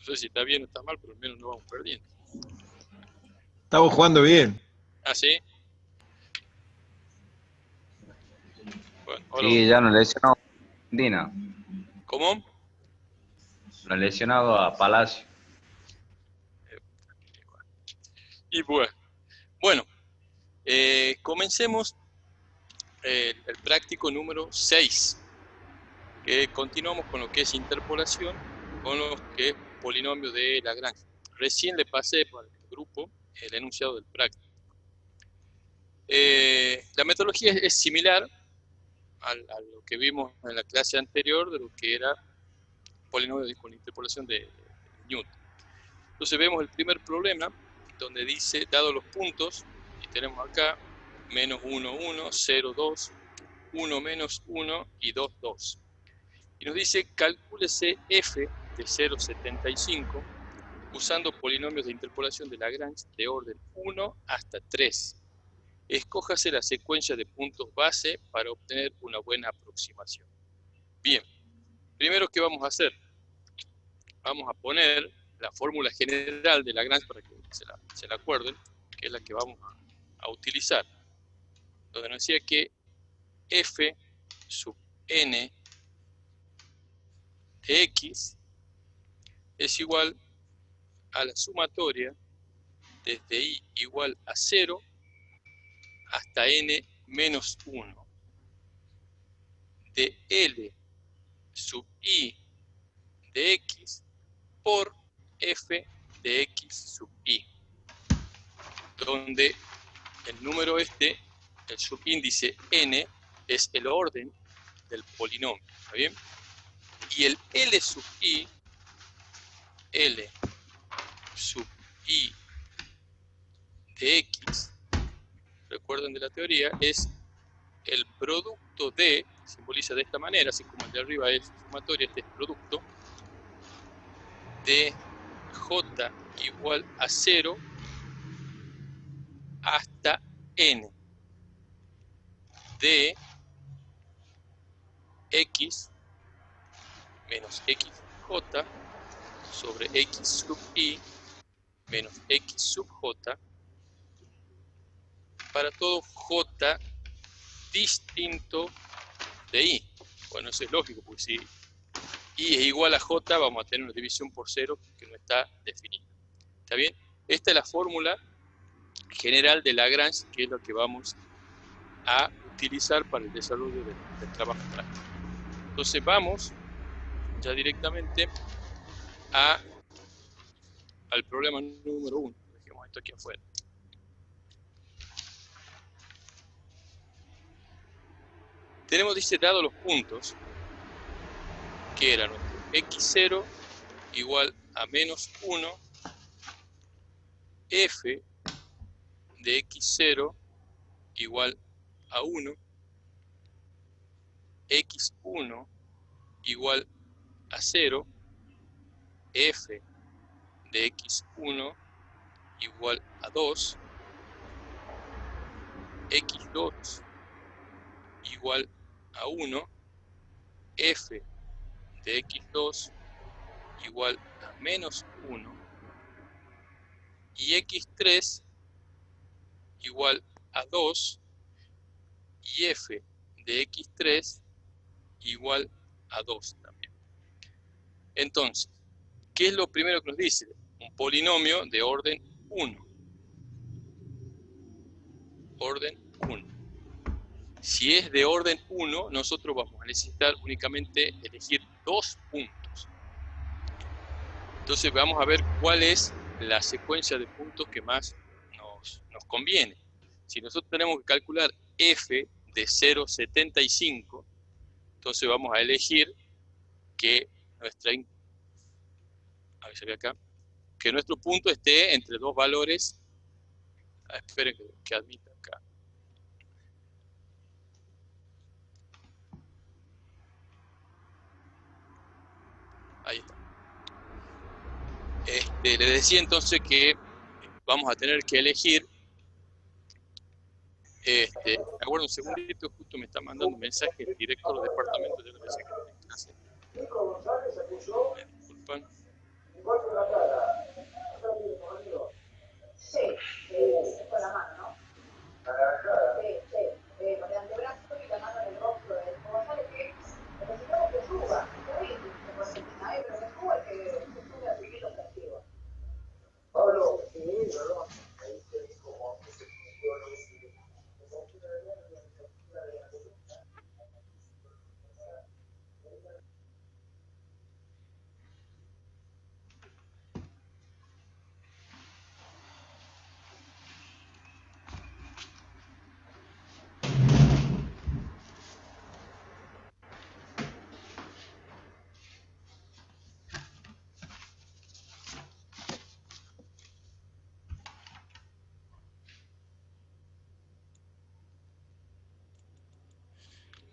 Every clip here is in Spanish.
sé si está bien o está mal, pero al menos no vamos perdiendo. Estamos jugando bien. ¿Ah, sí? Bueno, ahora Sí, ya nos lesionó a Argentina. ¿cómo? Nos lesionado a Palacio. Y bueno, comencemos el práctico número 6. Continuamos con lo que es interpolación, con lo que es polinomio de Lagrange. Recién le pasé por el grupo el enunciado del práctico. La metodología es similar a lo que vimos en la clase anterior de lo que era polinomio con interpolación de Newton. Entonces vemos el primer problema, donde dice, dado los puntos, y tenemos acá menos 1, 1, 0, 2, 1 menos 1 y 2, 2. Y nos dice, calcúlese f de 0,75 usando polinomios de interpolación de Lagrange de orden 1 hasta 3. Escójase la secuencia de puntos base para obtener una buena aproximación. Bien, primero, ¿qué vamos a hacer? Vamos a poner la fórmula general de Lagrange para que se la acuerden, que es la que vamos a utilizar. Donde nos decía que f sub n de x es igual a la sumatoria desde i igual a 0 hasta n menos 1 de L sub I de X por F de X sub I, donde el número el subíndice n, es el orden del polinomio, ¿está bien? Y el L sub I de X, recuerden de la teoría, es el producto de, simboliza de esta manera, así como el de arriba es sumatoria, este es producto, de J igual a 0 hasta N de X menos XJ sobre X sub I menos X sub J para todo J distinto de I. Bueno, eso es lógico, porque si I es igual a J, vamos a tener una división por 0 que no está definida. ¿Está bien? Esta es la fórmula general de Lagrange, que es lo que vamos a utilizar para el desarrollo del trabajo práctico. Entonces vamos ya directamente al problema número 1. Dejemos esto aquí afuera. Tenemos, dice, dado los puntos, que era nuestro x0 igual a menos 1, f de x0 igual a 1, x1 igual a 0, f de x1 igual a 2, x2 igual a 1, f de x2 igual a menos 1 y x3 igual a 2 y f de x3 igual a 2 también. Entonces, ¿qué es lo primero que nos dice? Un polinomio de orden 1. Orden 1. Si es de orden 1, nosotros vamos a necesitar únicamente elegir 2 puntos. Entonces vamos a ver cuál es la secuencia de puntos que más nos conviene. Si nosotros tenemos que calcular f de 0,75, entonces vamos a elegir que que nuestro punto esté entre dos valores. Esperen que admita acá. Ahí está. Les decía entonces que vamos a tener que elegir. Me acuerdo un segundito, justo me está mandando un mensaje el director del departamento de la clase. Me disculpan. Sí, con la mano, ¿no? Sí, con el antebrazo y la mano en el rostro de Gonzalo, que necesitamos que suba. Está bien, como Argentina, pero que suba y que sube a seguir los castigos. Pablo,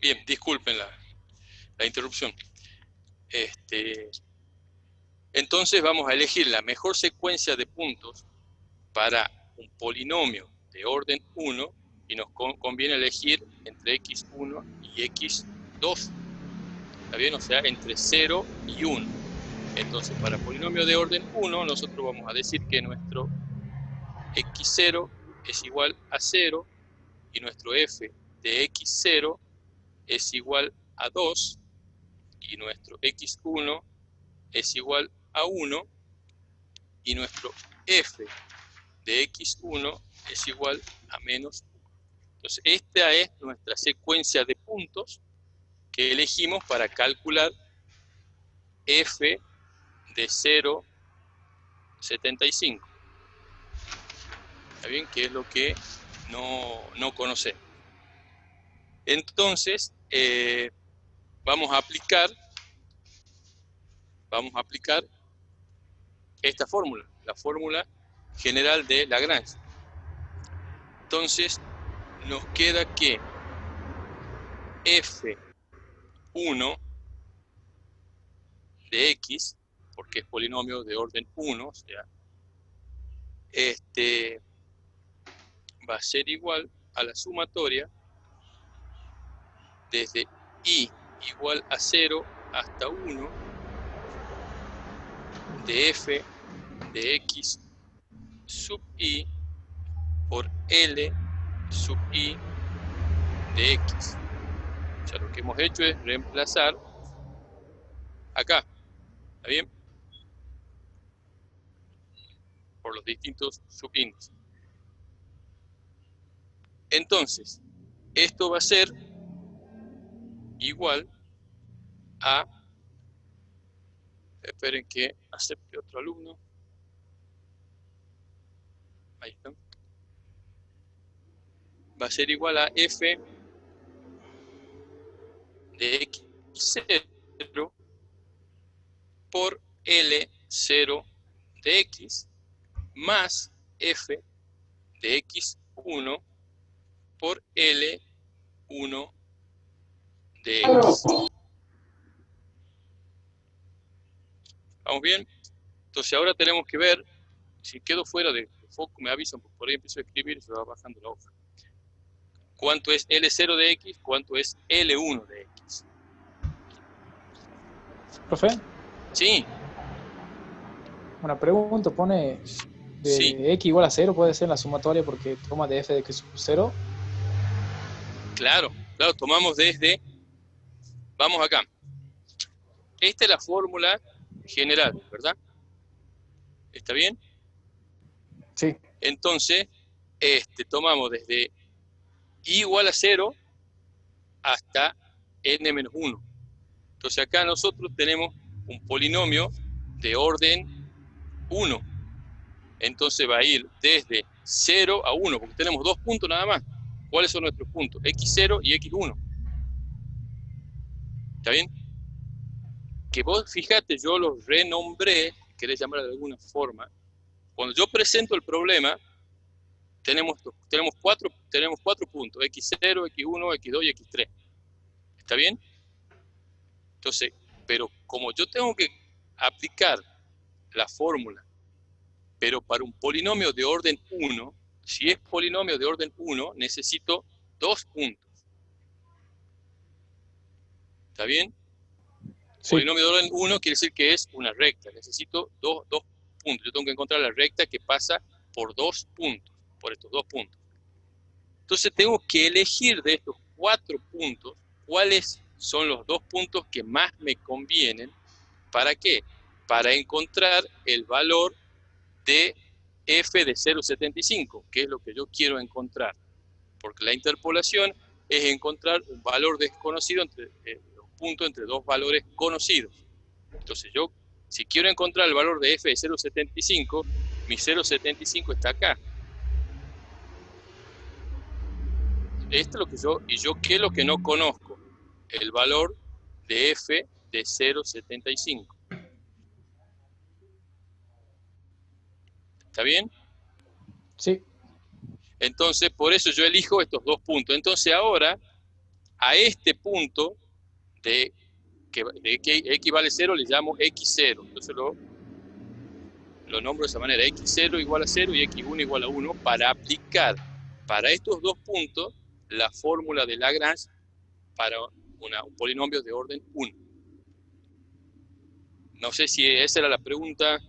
Bien, disculpen la interrupción. Entonces vamos a elegir la mejor secuencia de puntos para un polinomio de orden 1 y nos conviene elegir entre x1 y x2. ¿Está bien? O sea, entre 0 y 1. Entonces, para polinomio de orden 1, nosotros vamos a decir que nuestro x0 es igual a 0 y nuestro f de x0 es igual a 2 y nuestro x1 es igual a 1 y nuestro f de x1 es igual a menos 1. Entonces, esta es nuestra secuencia de puntos que elegimos para calcular f de 0,75. ¿Está bien? Que es lo que no conocemos. Entonces, vamos a aplicar esta fórmula, la fórmula general de Lagrange. Entonces, nos queda que f1 de x, porque es polinomio de orden 1, o sea, va a ser igual a la sumatoria desde i igual a 0 hasta 1 de f de x sub i por L sub i de x. O sea, lo que hemos hecho es reemplazar acá, ¿está bien? Por los distintos subíndices. Entonces, esto va a ser igual a, esperen que acepte otro alumno, ahí está, va a ser igual a f de x0 por L0 de x más f de x1 por L1 de x. ¿Vamos bien? Entonces ahora tenemos que ver, si quedo fuera de foco me avisan, porque por ahí empiezo a escribir y se va bajando la hoja. ¿Cuánto es L0 de x? ¿Cuánto es L1 de x? Profe, Sí, una pregunta, pone de sí, x igual a 0, puede ser la sumatoria porque toma de f de x sub 0. claro, tomamos desde, vamos acá. Esta es la fórmula general, ¿verdad? ¿Está bien? Sí, Entonces, tomamos desde i igual a 0 hasta n-1. Entonces acá nosotros tenemos un polinomio de orden 1. Entonces va a ir desde 0 a 1, porque tenemos dos puntos nada más. ¿Cuáles son nuestros puntos? x0 y x1. ¿Está bien? Que vos, fíjate, yo los renombré, si querés llamar de alguna forma. Cuando yo presento el problema, tenemos cuatro puntos, x0, x1, x2 y x3. ¿Está bien? Entonces, pero como yo tengo que aplicar la fórmula, pero para un polinomio de orden 1, si es polinomio de orden 1, necesito dos puntos. ¿Está bien? Sí, Polinomio de orden 1 quiere decir que es una recta. Necesito dos puntos. Yo tengo que encontrar la recta que pasa por 2 puntos, por estos 2 puntos. Entonces tengo que elegir de estos 4 puntos cuáles son los 2 puntos que más me convienen. ¿Para qué? Para encontrar el valor de f de 0,75, que es lo que yo quiero encontrar. Porque la interpolación es encontrar un valor desconocido entre un punto entre dos valores conocidos. Entonces yo, si quiero encontrar el valor de f de 0,75, mi 0,75 está acá. Esto es lo que ¿qué es lo que no conozco? El valor de f de 0,75. ¿Está bien? sí, Entonces, por eso yo elijo estos 2 puntos. Entonces ahora, a este punto de que x vale 0 le llamo x0. Entonces lo nombro de esa manera, x0 igual a 0 y x1 igual a 1, para aplicar para estos 2 puntos la fórmula de Lagrange para un polinomio de orden 1. No sé si esa era la pregunta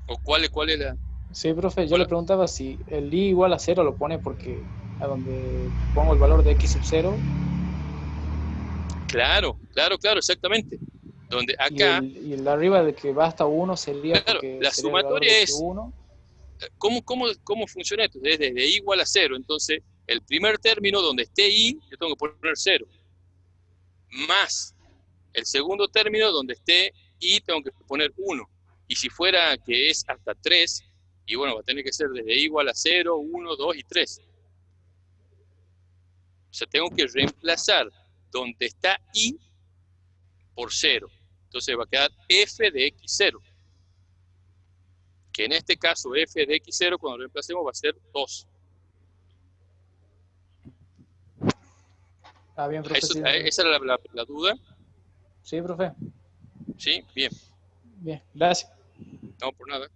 o cuál es la... sí, profe. Yo Hola. le preguntaba si el i igual a 0 lo pone porque a donde pongo el valor de x sub 0 Claro, exactamente. Donde y acá, el de arriba de que va hasta 1 sería claro, porque la sería el valor de sumatoria es... x1. ¿Cómo funciona esto? Desde i igual a 0. Entonces, el primer término donde esté i, yo tengo que poner 0. Más el segundo término donde esté i, tengo que poner 1. Y si fuera que es hasta 3, y bueno, va a tener que ser desde i igual a 0, 1, 2 y 3. O sea, tengo que reemplazar donde está i por 0. Entonces va a quedar f de x0. Que en este caso f de x0, cuando lo reemplacemos, va a ser 2. Ah, bien, profe. Sí, Esa era la duda. sí, profe. ¿Sí? Bien. Bien, gracias. No, por nada.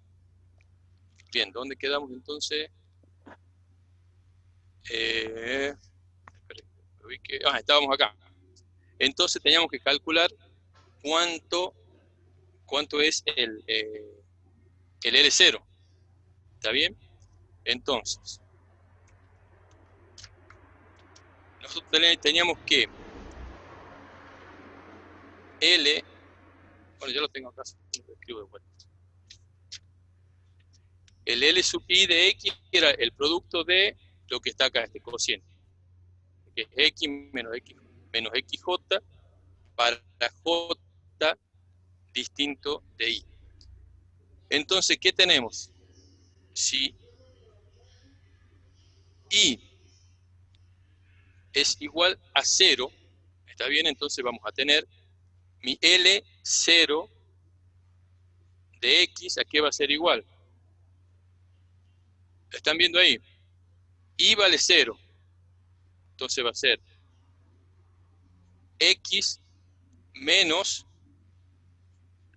Bien, ¿dónde quedamos entonces? Estábamos acá. Entonces teníamos que calcular cuánto es el L0. ¿Está bien? Entonces, nosotros teníamos que L, bueno, yo lo tengo acá, lo escribo de vuelta. El L sub i de x era el producto de lo que está acá, este cociente, que es x menos xj para j distinto de i. Entonces, ¿qué tenemos? Si i es igual a 0, ¿está bien? Entonces vamos a tener mi L0 de x, ¿a qué va a ser igual? ¿Lo están viendo ahí? I vale 0. Entonces va a ser x menos,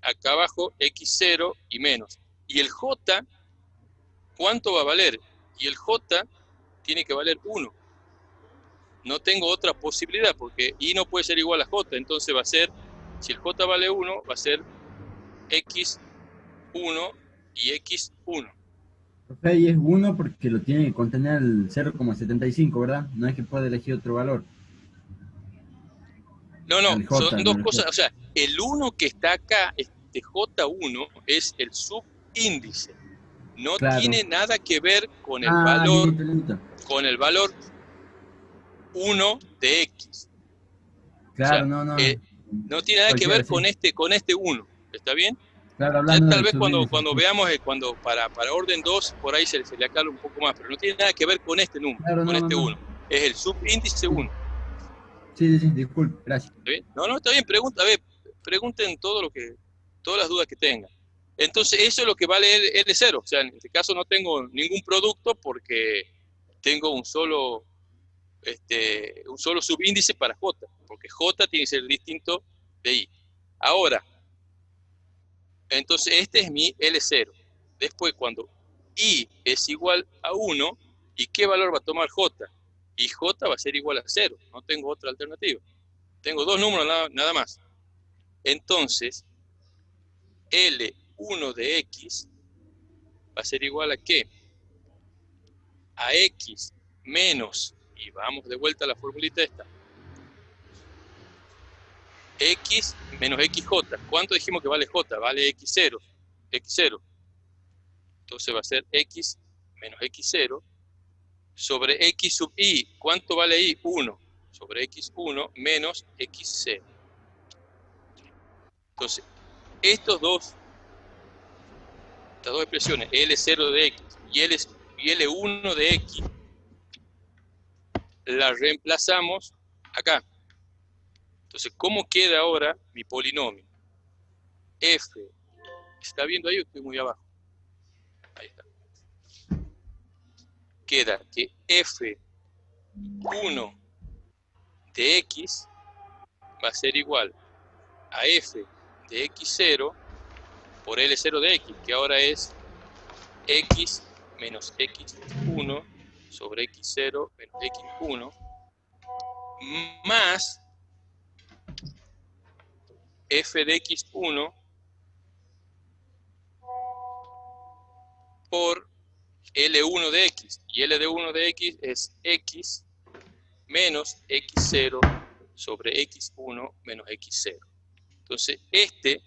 acá abajo, x0 y menos. Y el j, ¿cuánto va a valer? Y el j tiene que valer 1. No tengo otra posibilidad porque i no puede ser igual a j. Entonces va a ser, si el j vale 1, va a ser x1 y x1. Profe, y es 1 porque lo tiene que contener el 0,75, ¿verdad? No es que pueda elegir otro valor. No, El J, son no, dos el cosas. J. O sea, el 1 que está acá, este J1, es el subíndice. No Claro. tiene nada que ver con el Ah, valor, listo. con el valor 1 de x. Claro, O sea, no. no tiene nada que Cualquiera, ver sí. con este 1. ¿Está bien? Claro, Ya hablando tal del vez cuando subíndice. veamos, para orden 2, por ahí se le aclara un poco más, pero no tiene nada que ver con este número, Claro, con este no. 1. Es el subíndice 1. Sí, disculpe, gracias. ¿Está bien? No, está bien, pregunten todas las dudas que tengan. Entonces, eso es lo que vale el L0. O sea, en este caso no tengo ningún producto porque tengo un solo subíndice para J, porque J tiene que ser distinto de I. Ahora, entonces este es mi L0. Después, cuando I es igual a 1, ¿y qué valor va a tomar J? Y J va a ser igual a 0. No tengo otra alternativa. Tengo dos números nada más. Entonces, L1 de X va a ser igual a ¿qué? A X menos, y vamos de vuelta a la formulita esta, X menos XJ. ¿Cuánto dijimos que vale J? Vale X0. X0. Entonces va a ser X menos X0 sobre X sub I. ¿Cuánto vale I? 1. Sobre X1 menos X0. Entonces, estas dos expresiones, L0 de X y L1 de X, las reemplazamos acá. Entonces, ¿cómo queda ahora mi polinomio? F. ¿Se está viendo ahí o estoy muy abajo? Ahí está. Queda que F1 de X va a ser igual a F de X0 por L0 de X, que ahora es X menos X1 sobre X0 menos X1, más F de X1 por L1 de X, y L de 1 de X es X menos X0 sobre X1 menos X0. Entonces, este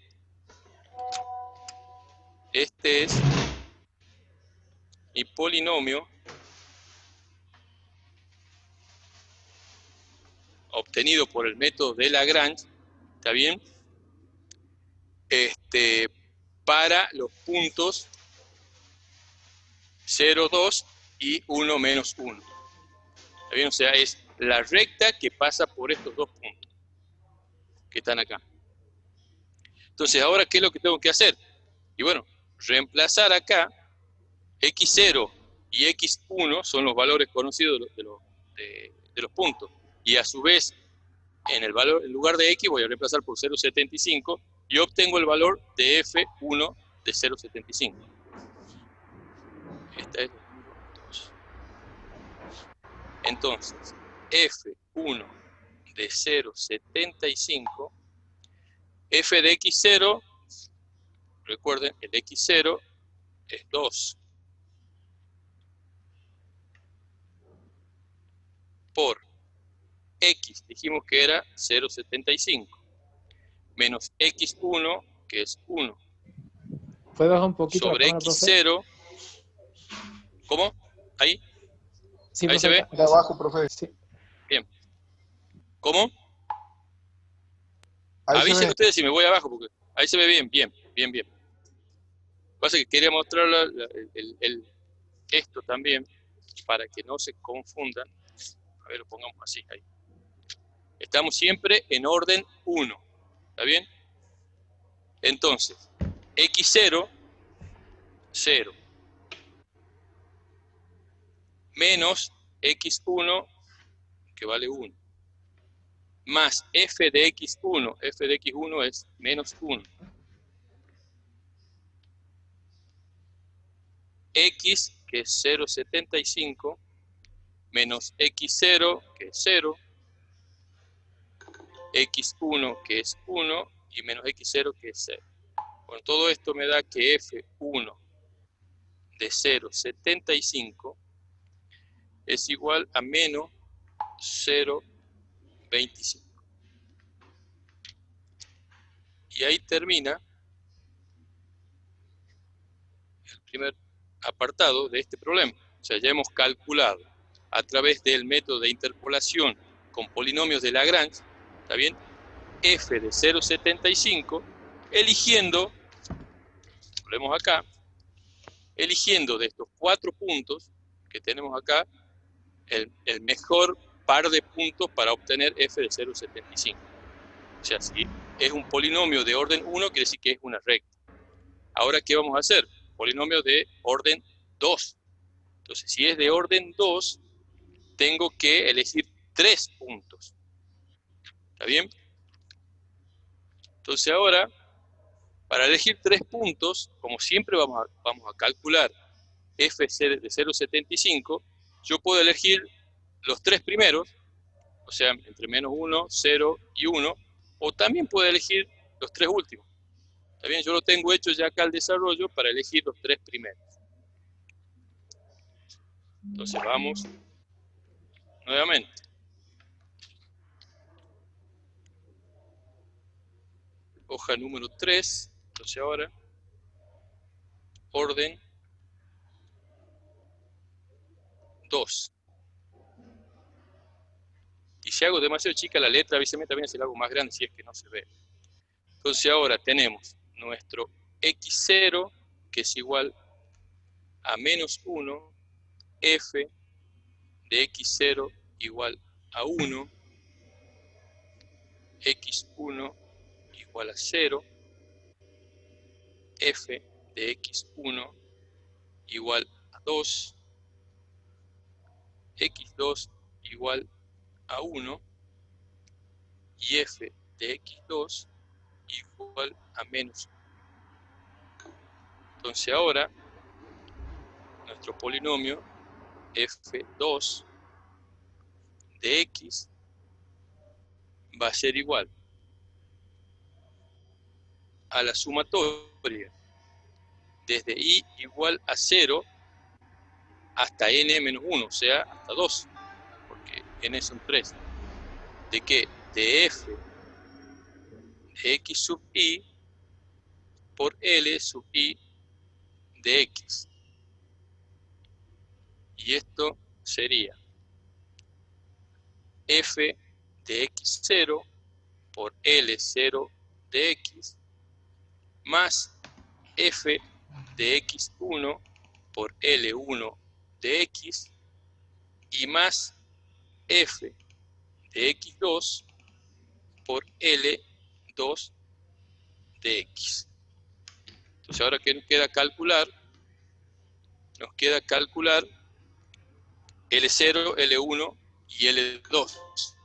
es mi polinomio obtenido por el método de Lagrange, ¿está bien? Para los puntos 0, 2 y 1 menos 1. ¿Está bien? O sea, es la recta que pasa por estos dos puntos que están acá. Entonces, ahora, ¿qué es lo que tengo que hacer? Y bueno, reemplazar acá X0 y X1 son los valores conocidos de los puntos. Y a su vez, en lugar de X voy a reemplazar por 0,75 y obtengo el valor de F1 de 0,75. Esta es la número 2. Entonces, F1 de 0,75, F de X0, recuerden, el X0 es 2. Por X, dijimos que era 0,75, menos X1, que es 1. ¿Puede bajar un poquito sobre la cámara, X0, ¿cómo? ¿Ahí? Sí, ¿Ahí profe, se ve? De abajo, profe. Sí. Bien. ¿Cómo? Ahí se Avisen ve. ustedes si me voy abajo, porque ahí se ve bien. Pasa que quería mostrar esto también, para que no se confundan. A ver, lo pongamos así, ahí. Estamos siempre en orden 1, ¿está bien? Entonces, X0, 0. Menos X1, que vale 1. Más F de X1. F de X1 es menos 1. X, que es 0,75, menos X0, que es 0. X1, que es 1, y menos X0, que es 0. Bueno, todo esto me da que F1 de 0,75 es igual a menos 0,25. Y ahí termina el primer apartado de este problema. O sea, ya hemos calculado a través del método de interpolación con polinomios de Lagrange, ¿está bien? F de 0,75, eligiendo, volvemos acá, eligiendo de estos 4 puntos que tenemos acá, el mejor par de puntos para obtener F de 0,75. O sea, si es un polinomio de orden 1, quiere decir que es una recta. Ahora, ¿qué vamos a hacer? Polinomio de orden 2. Entonces, si es de orden 2, tengo que elegir 3 puntos. ¿Está bien? Entonces ahora, para elegir 3 puntos, como siempre vamos a calcular F de 0,75, yo puedo elegir los 3 primeros o sea, entre menos 1, 0 y 1, o también puede elegir los tres últimos. Está bien, yo lo tengo hecho ya acá al desarrollo para elegir los tres primeros. Entonces vamos nuevamente. Hoja número 3, entonces ahora, orden 2. Y si hago demasiado chica la letra, avísame también si la hago más grande, si es que no se ve. Entonces ahora tenemos nuestro x0, que es igual a menos 1, f de x0 igual a 1, x1 igual a 0, f de x1 igual a 2, x2 igual a 1 y f de x2 igual a menos 1. Entonces ahora nuestro polinomio f2 de x va a ser igual a la sumatoria desde i igual a 0 hasta n menos 1, o sea, hasta 2, porque n son 3. ¿De qué? De f de x sub i por L sub i de x. Y esto sería f de x0 por L0 de x más f de x1 por L1 de x y más f de x2 por L2 de x. Entonces ahora, ¿qué nos queda calcular? Nos queda calcular L0, L1 y L2.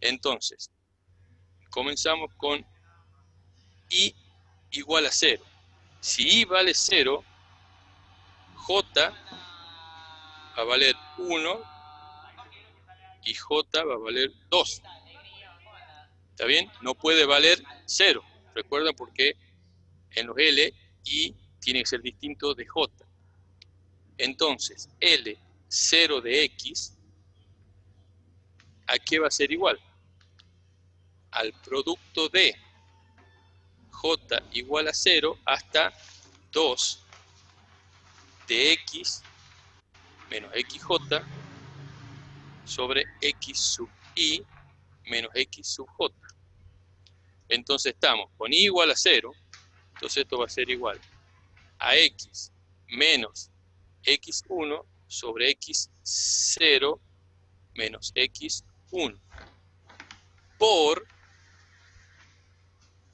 Entonces, comenzamos con i igual a 0. Si i vale 0, j va a valer 1 y j va a valer 2. ¿Está bien? No puede valer 0. Recuerda porque en los L, i tiene que ser distinto de j. Entonces, L0 de x, ¿a qué va a ser igual? Al producto de j igual a 0 hasta 2 de x menos xj sobre x sub i menos x sub j. Entonces estamos con i igual a 0, entonces esto va a ser igual a x menos x1 sobre x0 menos x1 por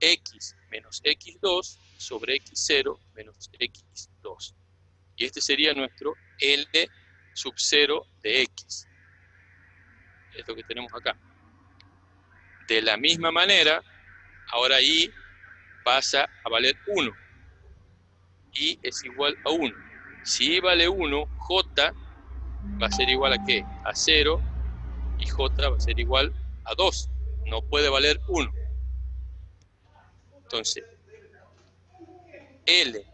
x menos x2 sobre x0 menos x2. Y este sería nuestro L sub 0 de x. Es lo que tenemos acá. De la misma manera, ahora i pasa a valer 1. I es igual a 1. Si i vale 1, j va a ser igual a ¿qué? A 0 y j va a ser igual a 2. No puede valer 1. Entonces, L1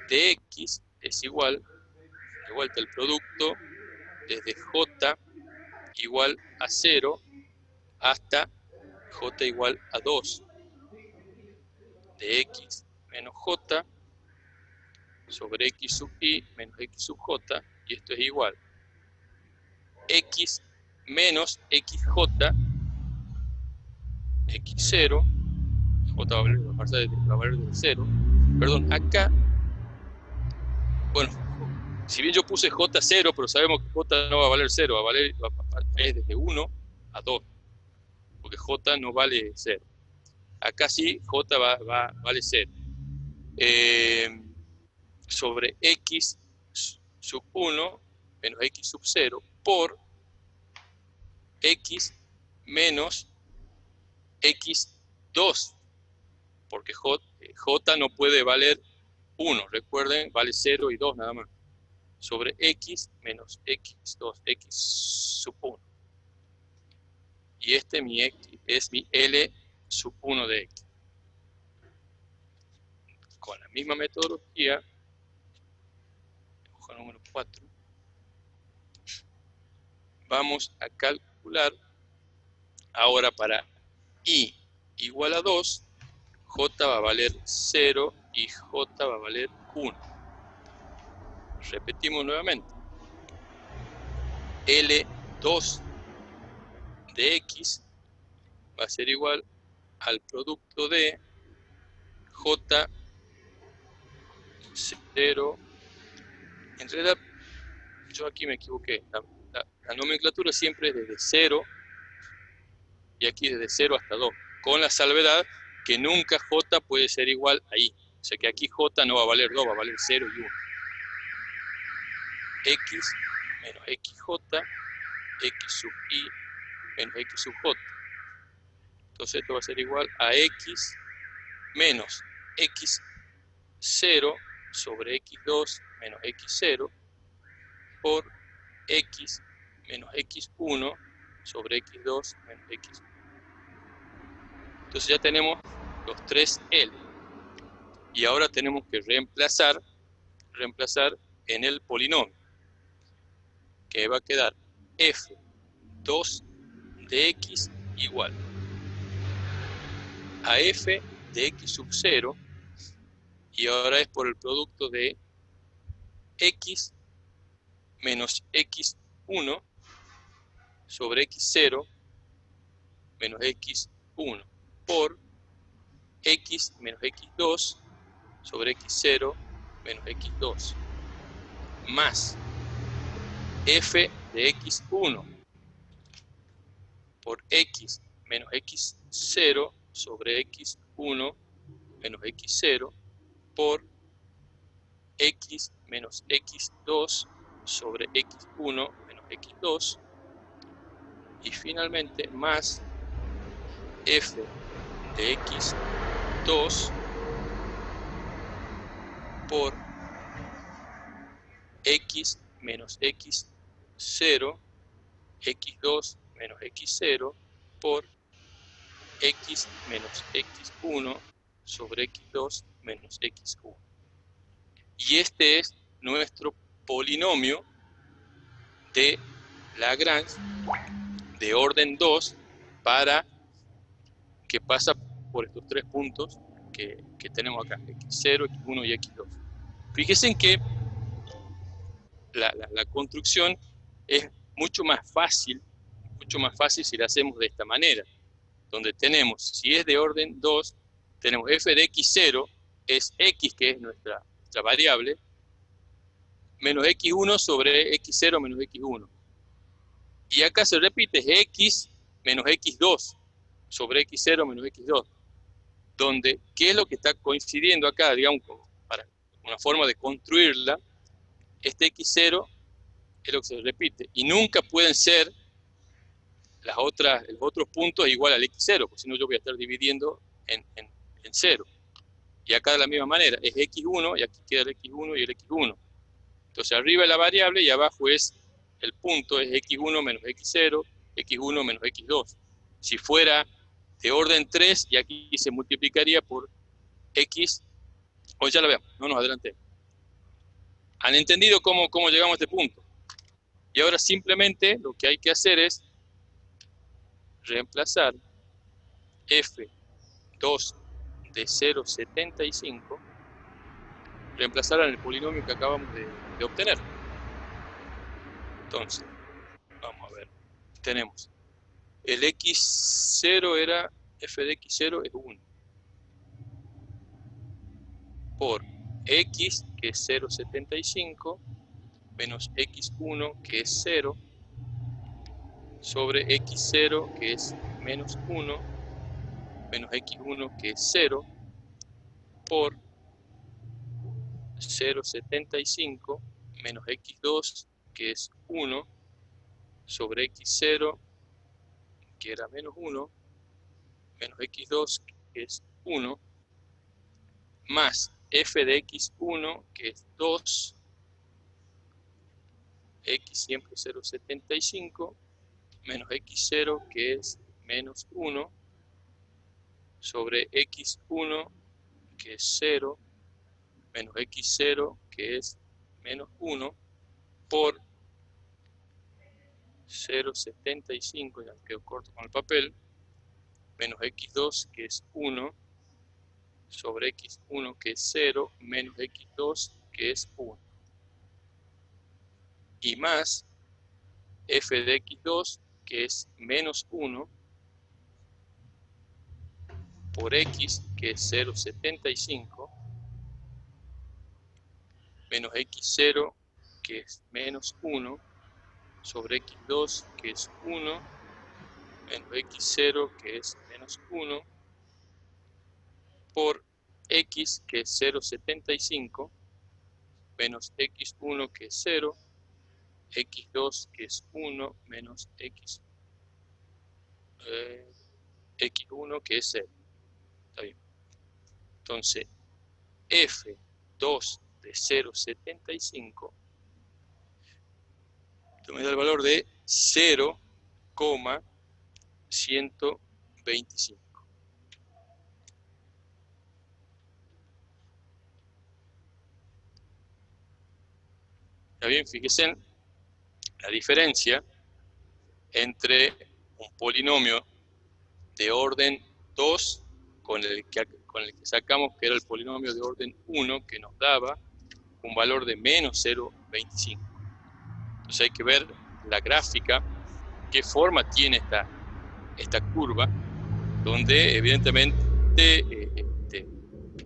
de x es igual, de vuelta el producto, desde j igual a 0 hasta j igual a 2 de x menos j sobre x sub i menos x sub j, y esto es igual x menos xj, x0, j va a valer de 0, perdón, acá, bueno, si bien yo puse j0, pero sabemos que j no va a valer 0, es desde 1 a 2, porque j no vale 0. Acá sí, j vale 0. Sobre x sub 1 menos x sub 0 por x menos x2, porque j no puede valer 1, recuerden, vale 0 y 2 nada más. sobre x menos x2, x sub 1. Y este es mi L sub 1 de x. Con la misma metodología, hoja número 4, vamos a calcular ahora para i igual a 2, j va a valer 0 y j va a valer 1. Repetimos nuevamente. L2 de x va a ser igual al producto de j 0. En realidad, yo aquí me equivoqué. La nomenclatura siempre es desde 0 y aquí desde 0 hasta 2. Con la salvedad que nunca j puede ser igual a i. O sea que aquí j no va a valer 2, va a valer 0 y 1. X menos xj, x sub i menos x sub j. Entonces esto va a ser igual a x menos x0 sobre x2 menos x0 por x menos x1 sobre x2 menos x1. Entonces ya tenemos los tres L. Y ahora tenemos que reemplazar en el polinomio, que va a quedar f2 de x igual a f de x sub 0, y ahora es por el producto de x menos x1 sobre x0 menos x1 por x menos x2 sobre x0 menos x2 más f de x1 por x menos x0 sobre x1 menos x0 por x menos x2 sobre x1 menos x2 y finalmente más f de x2 por x menos x0 x2 menos x0 por x menos x1 sobre x2 menos x1. Y este es nuestro polinomio de Lagrange de orden 2 para que pasa por estos tres puntos que tenemos acá, x0, x1 y x2. Fíjense en que la construcción es mucho más fácil si la hacemos de esta manera, donde tenemos, si es de orden 2, tenemos f de x0, es x que es nuestra variable, menos x1 sobre x0 menos x1. Y acá se repite, es x menos x2 sobre x0 menos x2. Donde, ¿qué es lo que está coincidiendo acá? Digamos, para una forma de construirla, este x0 es lo que se repite. Y nunca pueden ser los otros puntos igual al x0, porque si no yo voy a estar dividiendo en 0. Y acá de la misma manera, es x1 y aquí queda el x1 y el x1. Entonces arriba es la variable y abajo es el punto, es x1 menos x0, x1 menos x2. Si fuera de orden 3, y aquí se multiplicaría por x, o ya lo vemos, no nos adelantemos. ¿Han entendido cómo llegamos a este punto? Y ahora simplemente lo que hay que hacer es reemplazar f2 de 0,75, reemplazarla en el polinomio que acabamos de obtener. Entonces, vamos a ver, tenemos el x0 era, f de x0 es 1, por x, que es 0,75, menos x1, que es 0, sobre x0, que es menos 1, menos x1, que es 0, por 0,75, menos x2, que es 1, sobre x0, que era menos 1, menos x2, que es 1, más f de x1, que es 2, x siempre 0,75 menos x0 que es menos 1 sobre x1 que es 0 menos x0 que es menos 1 por 0,75, ya me quedo corto con el papel, menos x2 que es 1 sobre x1 que es 0 menos x2 que es 1 y más f de x2 que es menos 1 por x que es 0,75 menos x0 que es menos 1 sobre x2 que es 1 menos x0 que es menos 1 por x que es 0,75 menos x1 que es 0, x2 que es 1 menos x1 que es 0. Está bien. Entonces, f2 de 0,75 me da el valor de 0,125. Está bien, fíjense en la diferencia entre un polinomio de orden 2 con el que sacamos que era el polinomio de orden 1 que nos daba un valor de menos 0,25. Entonces hay que ver la gráfica, qué forma tiene esta curva, donde evidentemente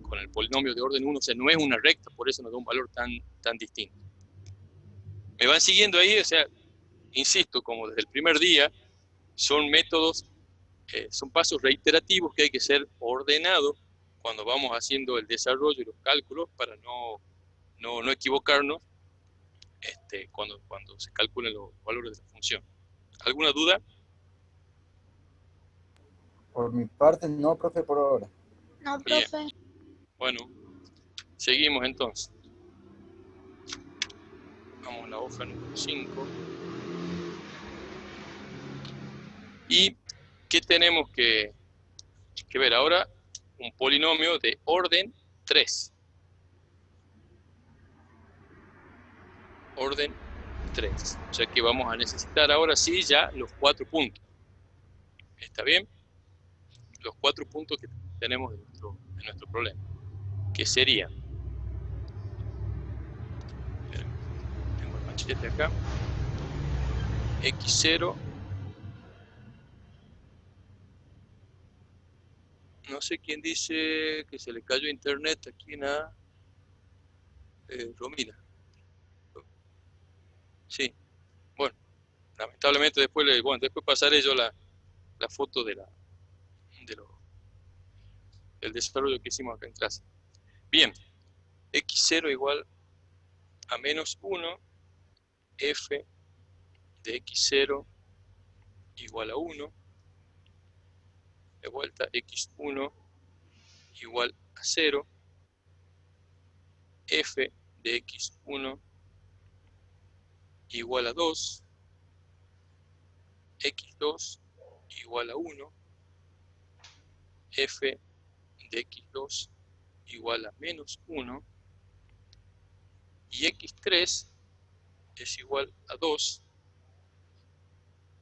con el polinomio de orden 1, o sea, no es una recta, por eso nos da un valor tan distinto. ¿Me van siguiendo ahí? O sea, insisto, como desde el primer día, son métodos, son pasos reiterativos que hay que ser ordenados cuando vamos haciendo el desarrollo y los cálculos para no equivocarnos cuando se calculen los valores de la función. ¿Alguna duda? Por mi parte, no, profe, por ahora. No, Bien. profe. Bueno, seguimos entonces. Vamos a la hoja número 5. ¿Y qué tenemos que ver ahora? Un polinomio de orden 3. Orden 3. O sea que vamos a necesitar ahora sí ya los 4 puntos. ¿Está bien? Los 4 puntos que tenemos en nuestro problema. Que serían, tengo el machete acá, x0, no sé quién dice que se le cayó internet aquí en Romina. Sí, bueno, lamentablemente después pasaré yo la foto del desarrollo que hicimos acá en clase. Bien, x0 igual a menos 1, f de x0 igual a 1, de vuelta x1 igual a 0, f de x1 igual a 2, x2 igual a 1, f de x2 igual a menos 1, y x3 es igual a 2,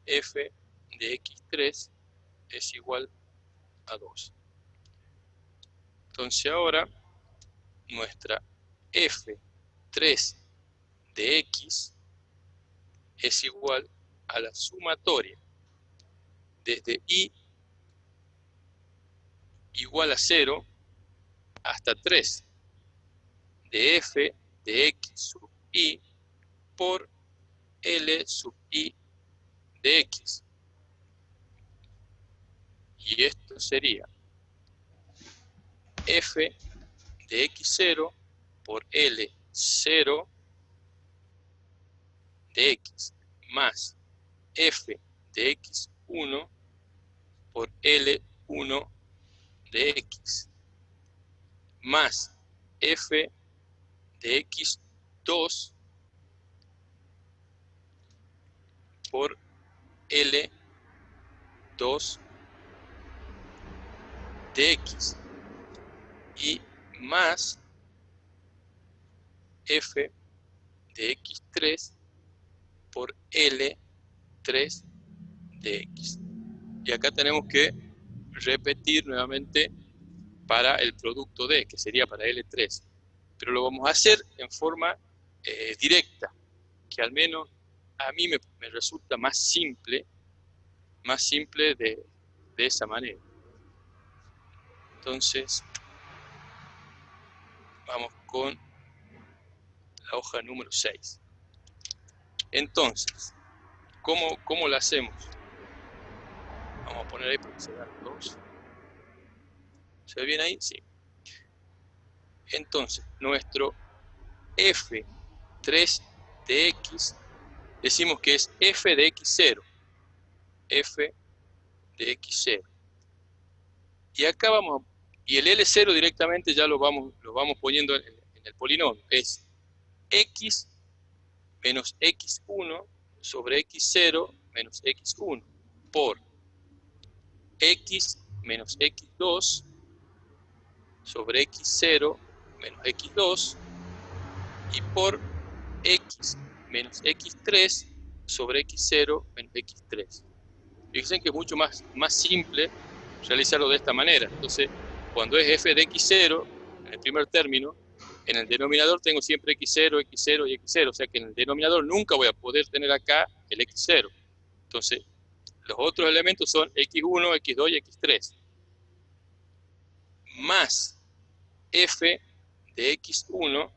f de x3 es igual a 2. Entonces ahora nuestra f3 de x es igual a la sumatoria desde i igual a 0 hasta 3 de f de x sub i por L sub i de x. Y esto sería f de x0 por L0 de x más f de x1 por L1 de x más f de x2 por L2 de X y más F de X3 por L3 de X. Y acá tenemos que repetir nuevamente para el producto D, que sería para L3. Pero lo vamos a hacer en forma directa, que al menos a mí me resulta más simple de esa manera. Entonces, vamos con la hoja número 6. Entonces, ¿cómo lo hacemos? Vamos a poner ahí para que se vean los. ¿Se ve bien ahí? Sí. Entonces, nuestro F3 de X, decimos que es F de X0. F de X0. Y acá y el L0 directamente ya lo vamos poniendo en el polinomio. Es X menos X1 sobre X0 menos X1 por X menos X2 sobre X0 menos X2 y por X menos X3 sobre X0 menos X3. Fíjense que es mucho más simple realizarlo de esta manera. Entonces, cuando es F de X0, en el primer término, en el denominador tengo siempre X0, X0 y X0. O sea que en el denominador nunca voy a poder tener acá el X0. Entonces, los otros elementos son X1, X2 y X3. Más F de X1,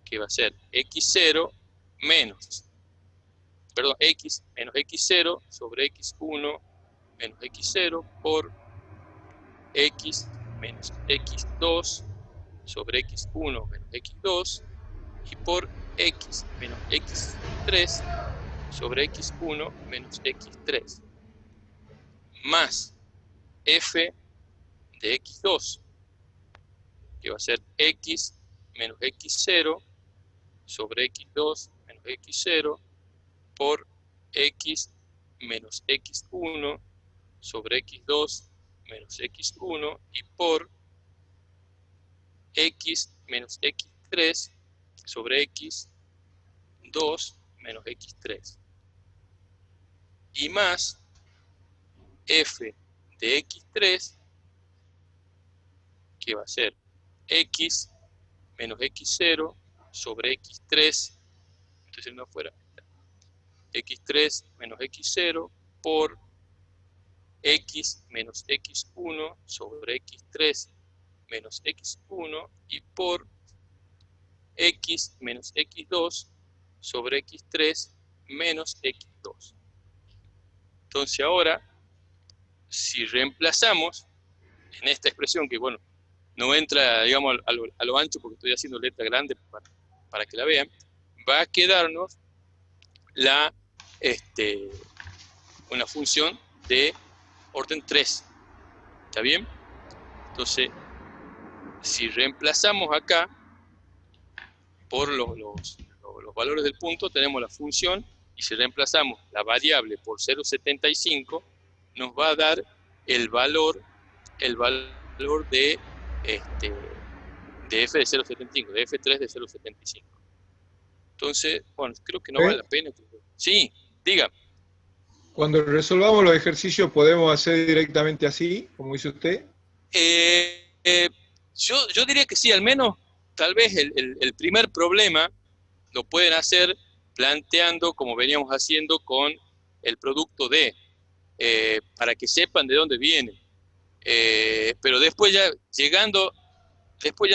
que va a ser X0 menos, perdón, X menos X0 sobre X1 menos X0 por X menos X2 sobre X1 menos X2 y por X menos X3 sobre X1 menos X3 más F de X2, que va a ser X menos X0 sobre X2 menos X0 por X menos X1 sobre X2 menos X1 y por X menos X3 sobre X2 menos X3 y más F de X3, que va a ser X menos X0 sobre X3, estoy haciendo afuera, X3 menos X0 por X menos X1 sobre X3 menos X1 y por X menos X2 sobre X3 menos X2. Entonces ahora, si reemplazamos en esta expresión, que bueno, no entra, digamos, a lo ancho porque estoy haciendo letra grande para que la vean, va a quedarnos una función de orden 3. ¿Está bien? Entonces, si reemplazamos acá por los valores del punto, tenemos la función, y si reemplazamos la variable por 0,75, nos va a dar el valor de f de 0,75, de f3 de 0,75. Entonces, bueno, creo que no vale la pena. Sí, diga. Cuando resolvamos los ejercicios, ¿podemos hacer directamente así, como dice usted? Yo diría que sí, al menos, tal vez el primer problema lo pueden hacer planteando como veníamos haciendo con el producto D, para que sepan de dónde viene. Pero después ya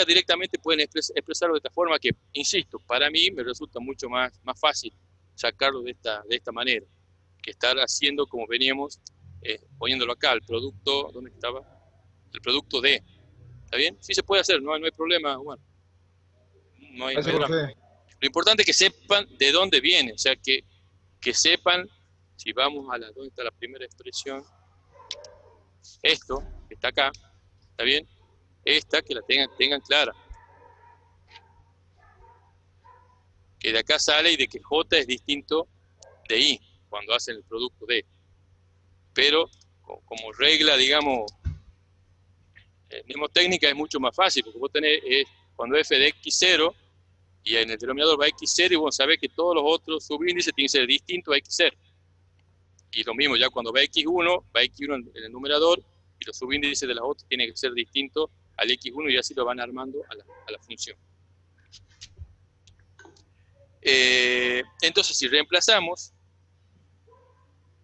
directamente pueden expresarlo de esta forma que, insisto, para mí me resulta mucho más fácil sacarlo de esta manera, que estar haciendo como veníamos, poniéndolo acá, el producto, ¿dónde estaba? El producto D. ¿Está bien? Sí se puede hacer, no hay problema, bueno. No hay drama. Lo importante es que sepan de dónde viene, o sea, que sepan, si vamos a ¿dónde está la primera expresión? Esto, que está acá, ¿está bien? Esta, que la tengan clara. Que de acá sale y de que J es distinto de I. cuando hacen el producto de. Pero como regla, digamos, mnemotécnica es mucho más fácil, porque vos tenés, cuando f de x0, y en el denominador va x0, y vos sabés que todos los otros subíndices tienen que ser distintos a x0. Y lo mismo, ya cuando va x1 en el numerador, y los subíndices de las otras tienen que ser distintos al x1, y así lo van armando a la función. Entonces, si reemplazamos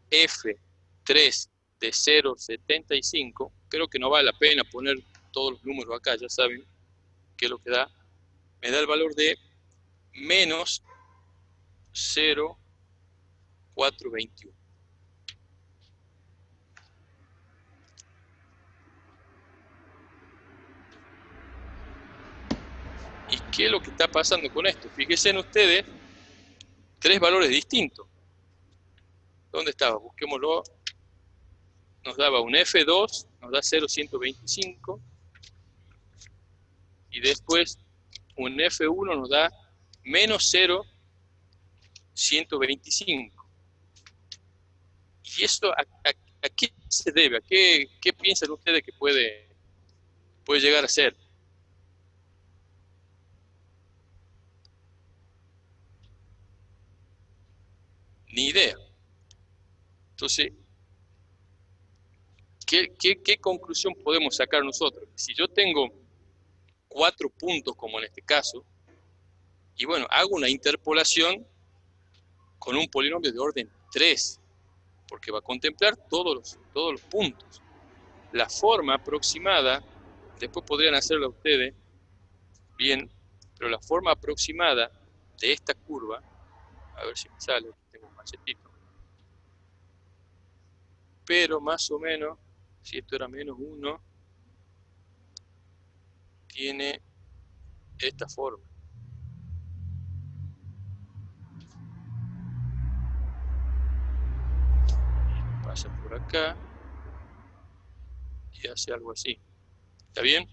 f3 de 0,75, creo que no vale la pena poner todos los números acá, ya saben qué es lo que da. Me da el valor de menos 0,421. ¿Y qué es lo que está pasando con esto? Fíjense en ustedes, tres valores distintos. ¿Dónde estaba? Busquémoslo. Nos daba un F2, nos da 0,125. Y después un F1 nos da menos 0,125. ¿Y esto a qué se debe? ¿A qué piensan ustedes que puede llegar a ser? Ni idea. Entonces, ¿qué conclusión podemos sacar nosotros? Si yo tengo 4 puntos, como en este caso, y bueno, hago una interpolación con un polinomio de orden 3, porque va a contemplar todos los puntos. La forma aproximada, después podrían hacerlo ustedes bien, pero la forma aproximada de esta curva, a ver si me sale, aquí tengo un machetito, pero más o menos, si esto era menos 1, tiene esta forma. Pasa por acá y hace algo así. ¿Está bien?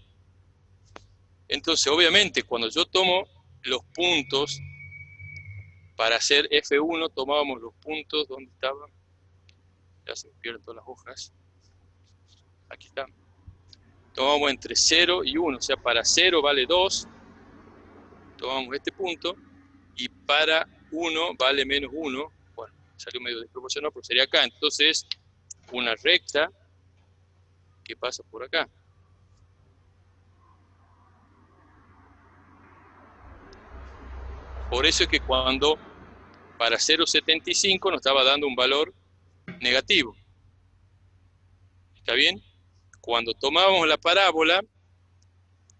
Entonces, obviamente, cuando yo tomo los puntos para hacer F1, tomábamos los puntos, ¿dónde estaban? Ya se me pierden todas las hojas. Aquí están. Tomamos entre 0 y 1, o sea, para 0 vale 2, tomamos este punto, y para 1 vale menos 1, bueno, salió medio desproporcionado, pero sería acá. Entonces, una recta que pasa por acá. Por eso es que cuando para 0,75 nos estaba dando un valor negativo. ¿Está bien? Cuando tomábamos la parábola,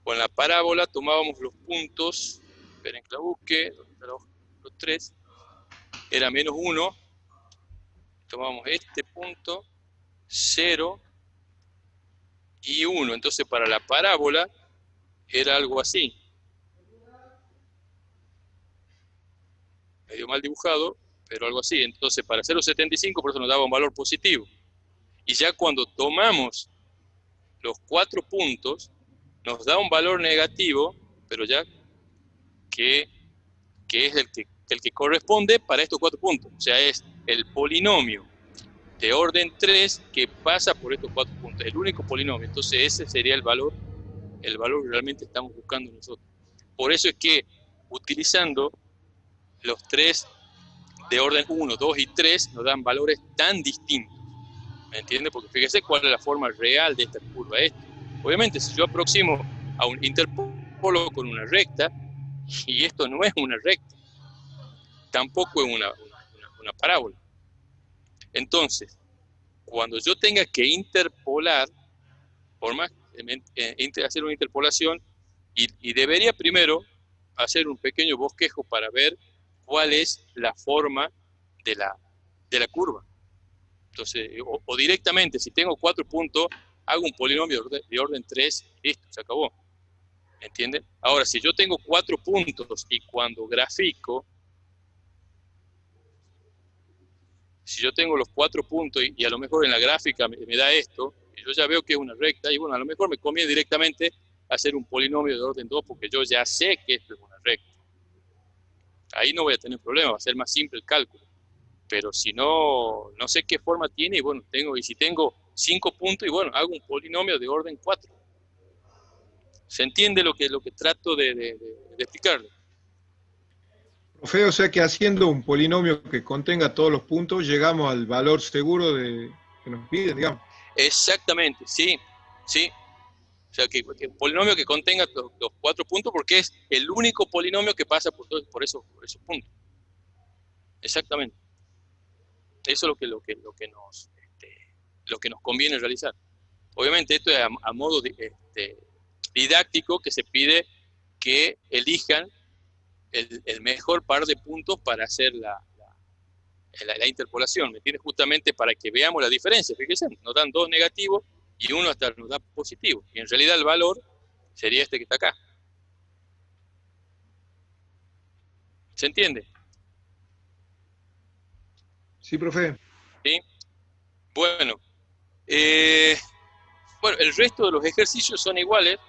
con la parábola tomábamos los puntos, esperen que la busque, ¿dónde está los 3? Era menos 1, tomábamos este punto, 0 y 1. Entonces para la parábola era algo así. Medio mal dibujado, pero algo así. Entonces para 0,75 por eso nos daba un valor positivo. Y ya cuando tomamos los 4 puntos, nos da un valor negativo, pero ya que es el que corresponde para estos 4 puntos. O sea, es el polinomio de orden 3 que pasa por estos 4 puntos. El único polinomio. Entonces ese sería el valor que realmente estamos buscando nosotros. Por eso es que utilizando los 3 de orden 1, 2 y 3 nos dan valores tan distintos. ¿Me entiende? Porque fíjese cuál es la forma real de esta curva. Obviamente, si yo aproximo a un interpolo con una recta, y esto no es una recta, tampoco es una parábola. Entonces, cuando yo tenga que interpolar, por más hacer una interpolación, y debería primero hacer un pequeño bosquejo para ver cuál es la forma de la curva. Entonces, o directamente, si tengo 4 puntos, hago un polinomio de orden 3, listo, se acabó. ¿Entienden? Ahora, si yo tengo 4 puntos y cuando grafico, si yo tengo los 4 puntos y a lo mejor en la gráfica me da esto, y yo ya veo que es una recta, y bueno, a lo mejor me conviene directamente hacer un polinomio de orden 2 porque yo ya sé que esto es una recta. Ahí no voy a tener problema, va a ser más simple el cálculo. Pero si no, no sé qué forma tiene, y bueno, si tengo 5 puntos, y bueno, hago un polinomio de orden 4. ¿Se entiende lo que trato de explicarle? Profe, o sea que haciendo un polinomio que contenga todos los puntos, llegamos al valor seguro que nos piden, digamos. Exactamente, sí, sí. O sea, que un polinomio que contenga los 4 puntos, porque es el único polinomio que pasa por esos puntos. Exactamente. Eso es lo que nos conviene realizar. Obviamente esto es a modo didáctico, que se pide que elijan el mejor par de puntos para hacer la interpolación, ¿me entiendes? Justamente para que veamos la diferencia. Fíjense, nos dan 2 negativos y uno hasta nos da positivo. Y en realidad el valor sería este que está acá. ¿Se entiende? Sí, profe. ¿Sí? Bueno, el resto de los ejercicios son iguales.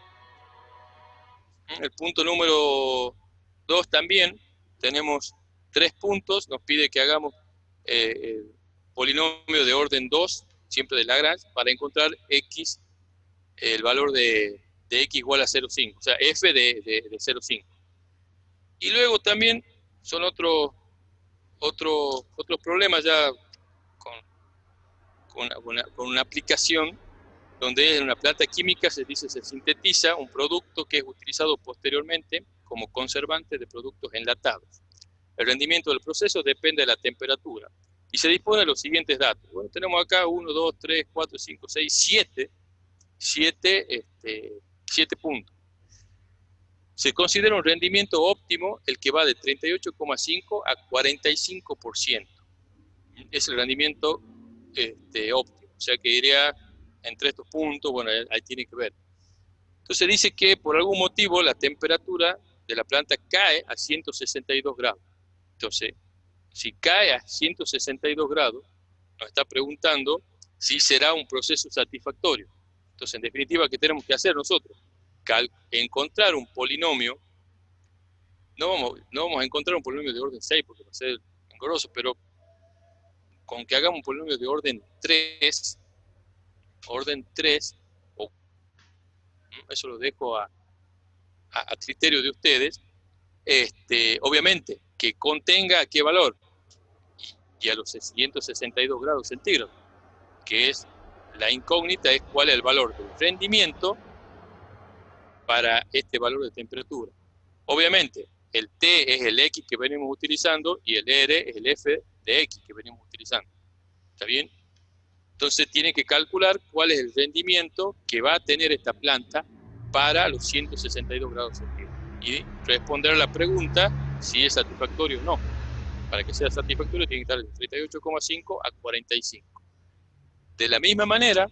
El punto número 2 también. Tenemos 3 puntos. Nos pide que hagamos el polinomio de orden 2, siempre de Lagrange, para encontrar x, el valor de x igual a 0,5. O sea, f de 0,5. Y luego también son otros problemas ya con una aplicación donde en una planta química se sintetiza un producto que es utilizado posteriormente como conservante de productos enlatados. El rendimiento del proceso depende de la temperatura y se dispone de los siguientes datos. Bueno, tenemos acá 1, 2, 3, 4, 5, 6, 7 puntos. Se considera un rendimiento óptimo el que va de 38,5 a 45%. Es el rendimiento óptimo. O sea que iría entre estos puntos, bueno, ahí tiene que ver. Entonces dice que por algún motivo la temperatura de la planta cae a 162 grados. Entonces, si cae a 162 grados, nos está preguntando si será un proceso satisfactorio. Entonces, en definitiva, ¿qué tenemos que hacer nosotros? Encontrar un polinomio. No vamos a encontrar un polinomio de orden 6 porque va a ser engorroso, pero con que hagamos un polinomio de orden 3, eso lo dejo a criterio de ustedes, obviamente, que contenga qué valor, y a los 162 grados centígrados, que es la incógnita, es cuál es el valor del rendimiento para este valor de temperatura. Obviamente, el T es el X que venimos utilizando y el R es el F de X que venimos utilizando. ¿Está bien? Entonces tiene que calcular cuál es el rendimiento que va a tener esta planta para los 162 grados centígrados y responder a la pregunta si es satisfactorio o no. Para que sea satisfactorio tiene que estar de 38,5 a 45. De la misma manera,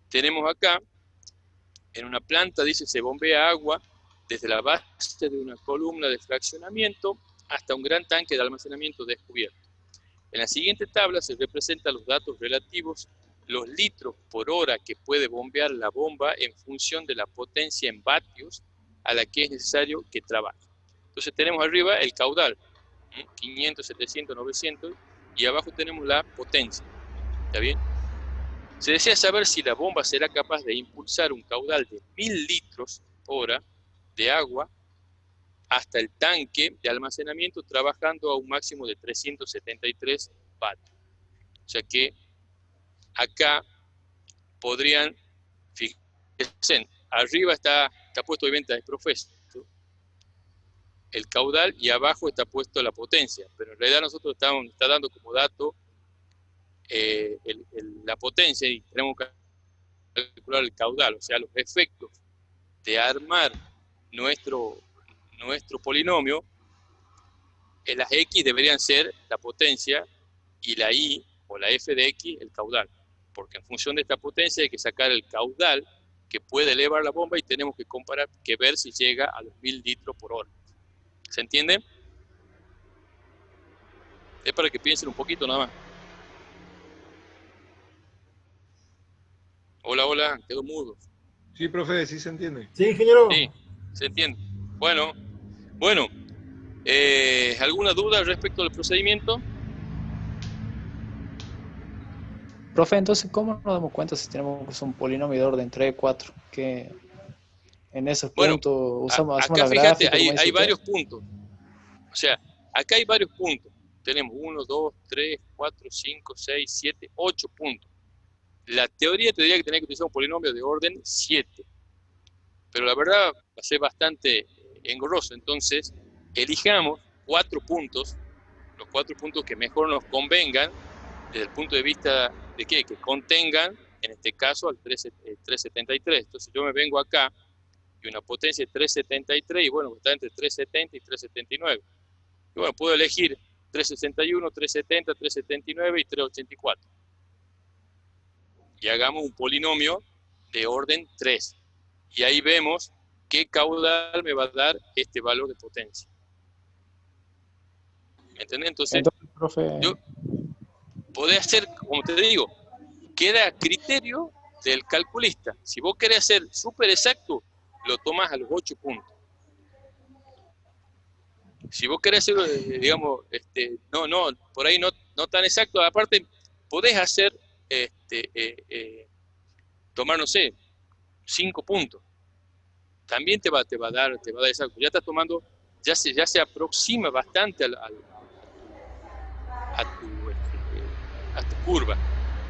tenemos acá, en una planta, dice, se bombea agua desde la base de una columna de fraccionamiento hasta un gran tanque de almacenamiento descubierto. En la siguiente tabla se representan los datos relativos, los litros por hora que puede bombear la bomba en función de la potencia en vatios a la que es necesario que trabaje. Entonces tenemos arriba el caudal, 500, 700, 900, y abajo tenemos la potencia. ¿Está bien? Se desea saber si la bomba será capaz de impulsar un caudal de 1000 litros hora de agua hasta el tanque de almacenamiento trabajando a un máximo de 373 vatios. O sea que acá podrían, fíjense, arriba está puesto obviamente de profeso el caudal y abajo está puesto la potencia, pero en realidad nosotros está dando como dato la potencia y tenemos que calcular el caudal, o sea, los efectos de armar nuestro polinomio. En las X deberían ser la potencia y la Y o la F de X el caudal, porque en función de esta potencia hay que sacar el caudal que puede elevar la bomba y tenemos que comparar, que ver si llega a los 1000 litros por hora. ¿Se entiende? Es para que piensen un poquito nada más. Hola, quedó mudo. Sí, profe, sí se entiende. Sí, ingeniero. Sí, se entiende. Bueno, ¿Alguna duda respecto al procedimiento? Profe, entonces, ¿cómo nos damos cuenta si tenemos un polinomio de orden 3, 4? Que en esos Bueno, puntos hacemos acá la fíjate, gráfica, como dice hay usted. varios puntos. O sea, acá hay varios puntos. Tenemos 1, 2, 3, 4, 5, 6, 7, 8 puntos. La teoría te diría que tenés que utilizar un polinomio de orden 7. Pero la verdad va a ser bastante engorroso. Entonces, elijamos 4 puntos, los 4 puntos que mejor nos convengan desde el punto de vista de que contengan, en este caso, al 373. Entonces yo me vengo acá y una potencia de 373, y bueno, está entre 370 y 379. Y bueno, puedo elegir 361, 370, 379 y 384. Y hagamos un polinomio de orden 3. Y ahí vemos qué caudal me va a dar este valor de potencia. ¿Me entiendes? Entonces, profe, yo podés hacer, como te digo, queda a criterio del calculista. Si vos querés hacer súper exacto, lo tomás a los 8 puntos. Si vos querés hacer, digamos, por ahí no tan exacto, aparte podés hacer, tomar, no sé, 5 puntos. También te va a dar exacto. Ya estás tomando, ya se aproxima bastante a tu curva.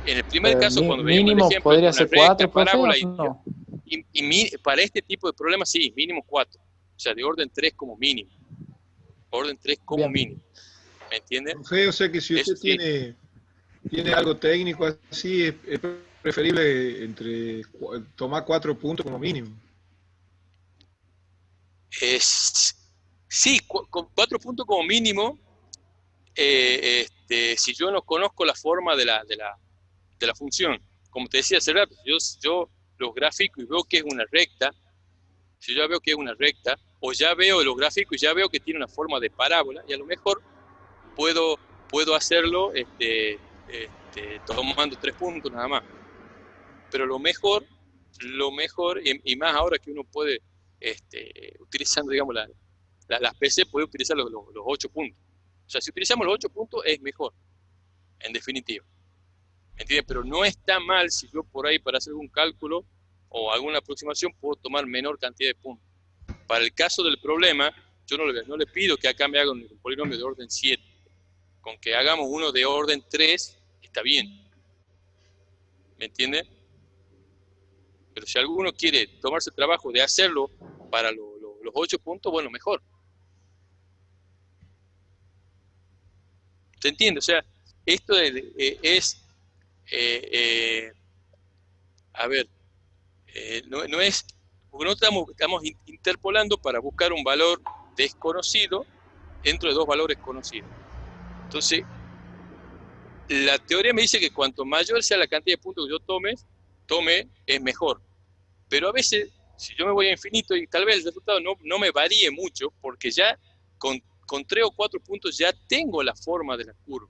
En el primer caso, cuando veíamos el mínimo ejemplo, podría una ser recta, 4, profe, parábola, ¿o no? y para este tipo de problemas, sí, mínimo 4. O sea, de orden 3 como mínimo. Orden 3 como Bien. mínimo. ¿Me entiendes? Profe, o sea que si usted Eso sí. tiene algo técnico así, es preferible tomar 4 puntos como mínimo. Sí, con 4 puntos como mínimo, si yo no conozco la forma de la función. Como te decía hace rato, yo los grafico y veo que es una recta. Si yo ya veo que es una recta, o ya veo los gráficos y ya veo que tiene una forma de parábola, y a lo mejor puedo hacerlo tomando 3 puntos nada más. Pero lo mejor, y más ahora que uno puede, utilizando, digamos, las PC, puede utilizar los 8 puntos. O sea, si utilizamos los 8 puntos es mejor, en definitiva. ¿Entiendes? Pero no está mal si yo por ahí, para hacer algún cálculo o alguna aproximación, puedo tomar menor cantidad de puntos. Para el caso del problema, yo no le pido que acá me haga un polinomio de orden 7. Con que hagamos uno de orden 3, está bien. ¿Me entiende? Pero si alguno quiere tomarse el trabajo de hacerlo para los 8 puntos, bueno, mejor. ¿Se entiende? O sea, esto es a ver, no es, porque no estamos interpolando para buscar un valor desconocido dentro de dos valores conocidos. Entonces, la teoría me dice que cuanto mayor sea la cantidad de puntos que yo tome, es mejor. Pero a veces, si yo me voy a infinito y tal vez el resultado no me varíe mucho, porque ya con 3 o 4 puntos ya tengo la forma de la curva.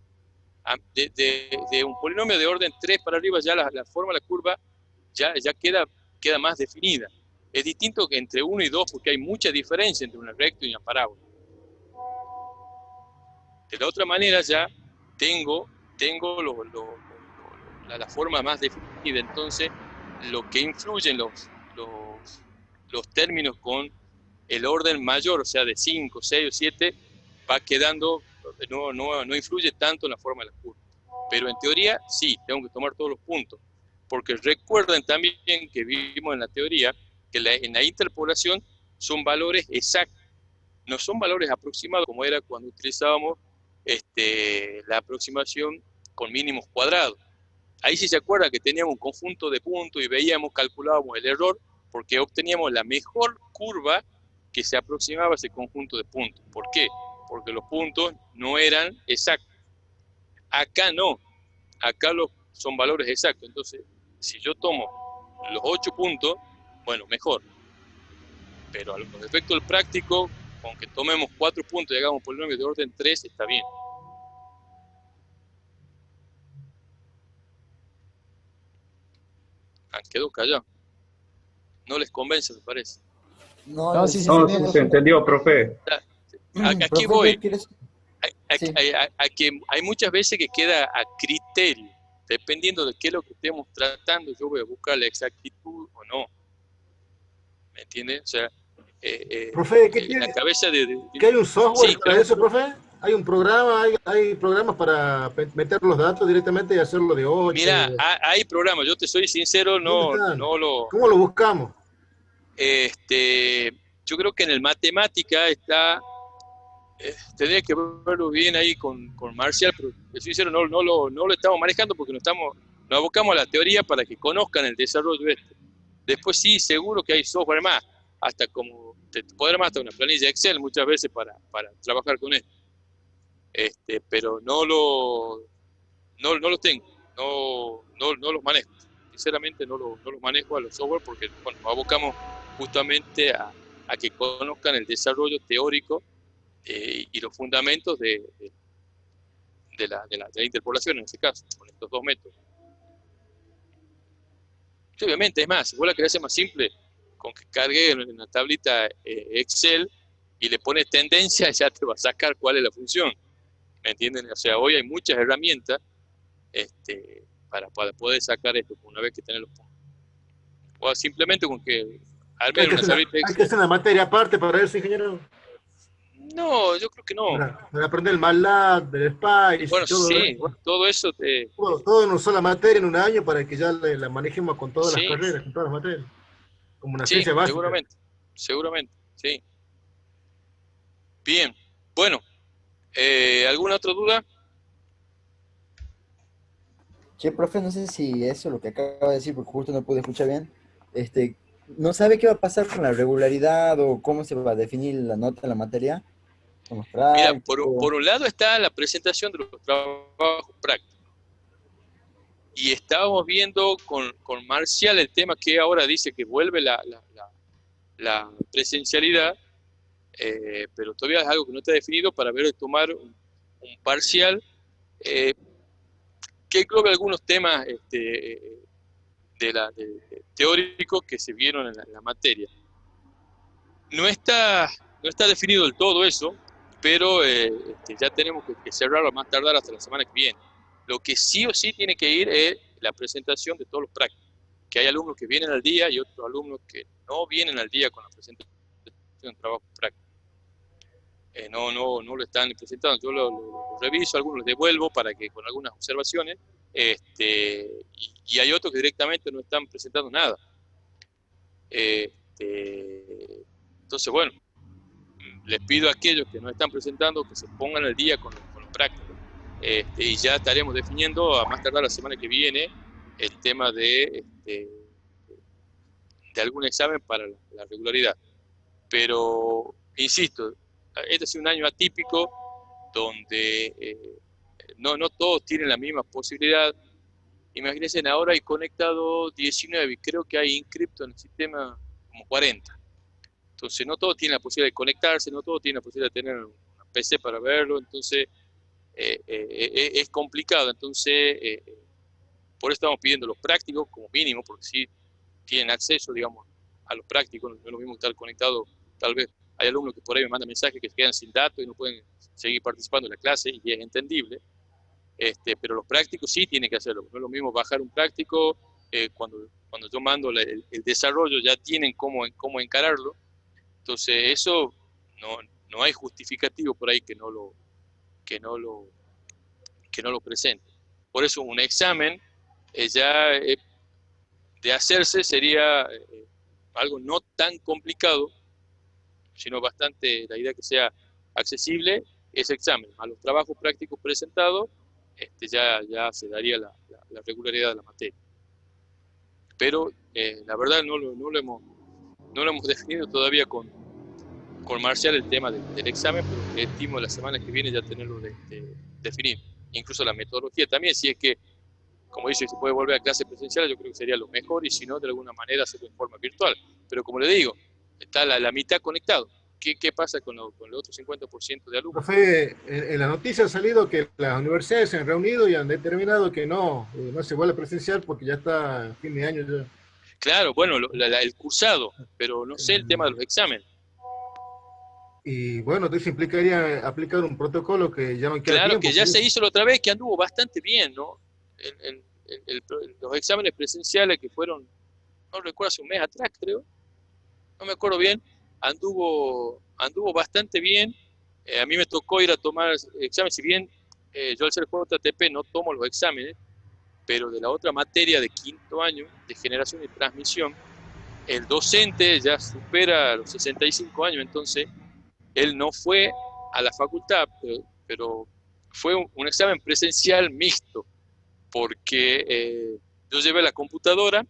De un polinomio de orden 3 para arriba, ya la forma de la curva ya queda más definida. Es distinto que entre 1 y 2, porque hay mucha diferencia entre una recta y una parábola. De la otra manera ya tengo la forma más definida. Entonces, lo que influye en los términos con el orden mayor, o sea, de 5, 6 o 7, va quedando, no influye tanto en la forma de la curva. Pero en teoría, sí, tengo que tomar todos los puntos. Porque recuerden también que vimos en la teoría que en la interpolación son valores exactos, no son valores aproximados como era cuando utilizábamos la aproximación con mínimos cuadrados. Ahí sí se acuerdan que teníamos un conjunto de puntos y calculábamos el error porque obteníamos la mejor curva que se aproximaba a ese conjunto de puntos. ¿Por qué? Porque los puntos no eran exactos. Acá no, acá son valores exactos. Entonces, si yo tomo los 8 puntos, bueno, mejor. Pero a los efectos del práctico, con que tomemos 4 puntos y hagamos un polinomio de orden 3, está bien. Quedó callado. No les convence, me parece. No, No, lo sí, sí sí, se No, entendió, sí entiende. se profe. entendió, profe. Aquí Profe, voy. ¿quieres? Sí. Que hay muchas veces que queda a criterio, dependiendo de qué es lo que estemos tratando, yo voy a buscar la exactitud o no. ¿Me entiendes? O sea, Profe, ¿qué en la tiene? cabeza ¿Que hay un software Sí, para claro. eso, profe? ¿Hay un programa? ¿Hay programas para meter los datos directamente y hacerlo de 8? Mira, hay programas, yo te soy sincero, ¿Dónde están? no lo... ¿Cómo lo buscamos? Yo creo que en el matemática está... tendría que verlo bien ahí con Marcial, pero te soy sincero, no lo estamos manejando porque nos abocamos a la teoría para que conozcan el desarrollo este. Después sí, seguro que hay software más, hasta como te puede dar más hasta una planilla Excel muchas veces para trabajar con esto. Pero no los tengo, no los manejo. Sinceramente no los manejo a los software porque bueno, nos abocamos justamente a que conozcan el desarrollo teórico y los fundamentos de la interpolación en este caso, con estos dos métodos. Sí, obviamente, es más, si vos la querés hacer más simple, con que cargue en una tablita Excel y le pones tendencia, ya te va a sacar cuál es la función. ¿Me entienden? O sea, hoy hay muchas herramientas para poder sacar esto una vez que tenés los puntos. O simplemente con que armes una tablita Hay que Excel. hacer una materia aparte para eso, ingeniero. No, yo creo que no. Para aprender el MATLAB, el SPICE, Bueno, todo, sí, todo eso todo en una sola materia en un año para que ya la manejemos con todas sí, las carreras, con todas las materias. Como una sí, ciencia básica. seguramente, sí. Bien, bueno, ¿alguna otra duda? Che, profe, no sé si eso lo que acaba de decir, porque justo no pude escuchar bien. ¿No sabe qué va a pasar con la regularidad o cómo se va a definir la nota en la materia? Con los Mira, prácticos. por un lado está la presentación de los trabajos prácticos. Y estábamos viendo con Marcial el tema que ahora dice que vuelve la presencialidad, pero todavía es algo que no está definido para ver tomar un parcial que englobe algunos temas teóricos que se vieron en la materia. No está definido del todo eso, pero ya tenemos que cerrarlo a más tardar hasta la semana que viene. Lo que sí o sí tiene que ir es la presentación de todos los prácticos. Que hay alumnos que vienen al día y otros alumnos que no vienen al día con la presentación de trabajo práctico. No lo están presentando. Yo lo reviso, algunos los devuelvo para que con algunas observaciones, y hay otros que directamente no están presentando nada. Entonces, bueno, les pido a aquellos que no están presentando que se pongan al día con los prácticos. Y ya estaremos definiendo a más tardar la semana que viene el tema de algún examen para la regularidad. Pero, insisto, este ha sido un año atípico donde no todos tienen la misma posibilidad. Imagínense, ahora hay conectado 19 y creo que hay inscripto en el sistema como 40. Entonces, no todos tienen la posibilidad de conectarse, no todos tienen la posibilidad de tener una PC para verlo, entonces es complicado. Entonces, por eso estamos pidiendo los prácticos como mínimo, porque si tienen acceso, digamos, a los prácticos, no es lo mismo estar conectado. Tal vez hay alumnos que por ahí me mandan mensajes que se quedan sin datos y no pueden seguir participando en la clase, y es entendible. Pero los prácticos sí tienen que hacerlo. No es lo mismo bajar un práctico, cuando yo mando el desarrollo ya tienen cómo encararlo. Entonces eso no hay justificativo por ahí que no lo presente. Por eso un examen ya de hacerse sería algo no tan complicado, sino bastante, la idea que sea accesible, ese examen. A los trabajos prácticos presentados, ya se daría la regularidad de la materia. Pero la verdad no lo hemos definido todavía con Marcial el tema del examen, pero estimo la semana que viene ya tenerlo definido. Incluso la metodología también, si es que, como dice, se puede volver a clases presenciales, yo creo que sería lo mejor, y si no, de alguna manera hacerlo en forma virtual. Pero como le digo, está la mitad conectado. ¿Qué pasa con el otro 50% de alumnos? Profe, en la noticia ha salido que las universidades se han reunido y han determinado que no se vuelve a presencial porque ya está fin de año ya. Claro, bueno, el cursado, pero no sé el tema de los exámenes. Y bueno, eso implicaría aplicar un protocolo que ya no queda Claro, tiempo. que ya se hizo la otra vez, que anduvo bastante bien, ¿no? Los exámenes presenciales que fueron, no recuerdo, hace un mes atrás, creo, no me acuerdo bien, anduvo bastante bien. A mí me tocó ir a tomar exámenes, si bien yo al ser JTP no tomo los exámenes, pero de la otra materia de quinto año, de generación y transmisión, el docente ya supera los 65 años, entonces él no fue a la facultad, pero fue un examen presencial mixto, porque yo llevé la computadora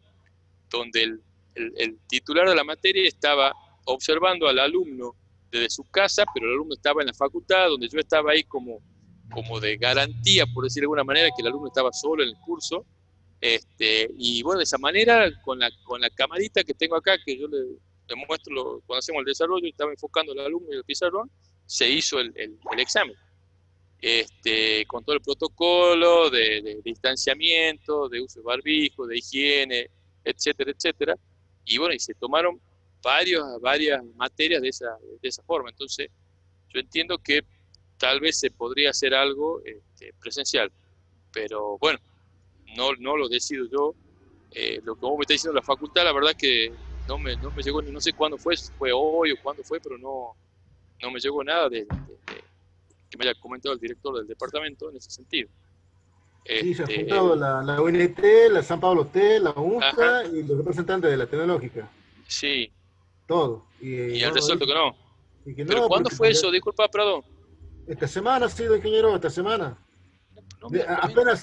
donde el titular de la materia estaba observando al alumno desde su casa, pero el alumno estaba en la facultad, donde yo estaba ahí como de garantía, por decir de alguna manera, que el alumno estaba solo en el curso. Y bueno, de esa manera, con la camarita que tengo acá, que yo le muestro cuando hacemos el desarrollo, estaba enfocando al alumno y el pizarrón, se hizo el examen. Con todo el protocolo de distanciamiento, de uso de barbijo, de higiene, etcétera, etcétera. Y bueno, y se tomaron varias materias de esa forma. Entonces, yo entiendo que tal vez se podría hacer algo presencial, pero bueno, no lo decido yo. Lo que vos me está diciendo la facultad, la verdad que no me llegó, no sé cuándo fue, si fue hoy o cuándo fue, pero no me llegó nada que me haya comentado el director del departamento en ese sentido. Sí, se ha juntado la UNT, la San Pablo T, la UNSA y los representantes de la tecnológica. Sí. Todo. Y han resuelto que no. Que ¿Pero no, cuándo fue eso? Disculpa, Prado. Esta semana ha sido, ingeniero, esta semana. No, apenas